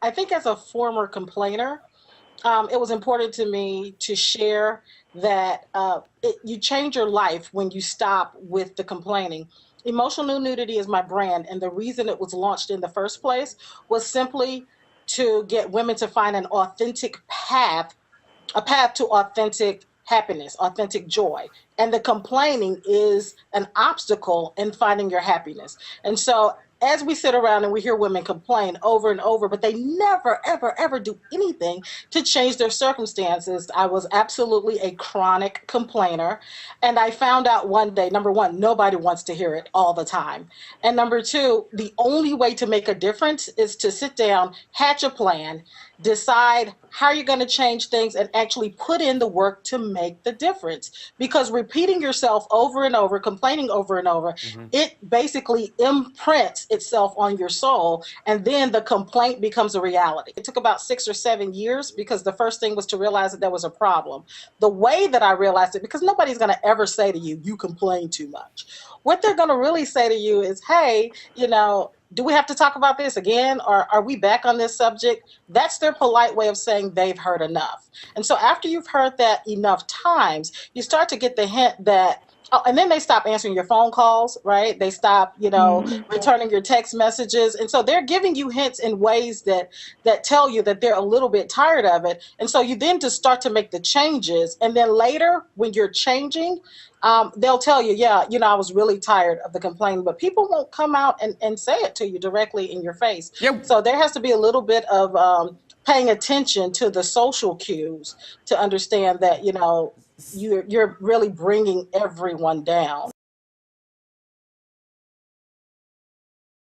I think as a former complainer, it was important to me to share that you change your life when you stop with the complaining. Emotional Nudity is my brand, and the reason it was launched in the first place was simply to get women to find an authentic path, a path to authentic happiness, authentic joy. And the complaining is an obstacle in finding your happiness. And so as we sit around and we hear women complain over and over, but they never, ever, ever do anything to change their circumstances. I was absolutely a chronic complainer. And I found out one day, number one, nobody wants to hear it all the time. And number two, the only way to make a difference is to sit down, hatch a plan, decide how you're going to change things, and actually put in the work to make the difference. Because repeating yourself over and over, complaining over and over, Hmm. it basically imprints itself on your soul, and then the complaint becomes a reality. It took about 6 or 7 years because the first thing was to realize that there was a problem. The way that I realized it, because nobody's going to ever say to you, you complain too much. What they're going to really say to you is, hey, do we have to talk about this again? Or are we back on this subject? That's their polite way of saying they've heard enough. And so after you've heard that enough times, you start to get the hint that, oh, and then they stop answering your phone calls, right? They stop, returning your text messages. And so they're giving you hints in ways that tell you that they're a little bit tired of it. And so you then just start to make the changes. And then later, when you're changing, they'll tell you, yeah, I was really tired of the complaining, but people won't come out and say it to you directly in your face. Yeah. So there has to be a little bit of paying attention to the social cues to understand that, you're really bringing everyone down.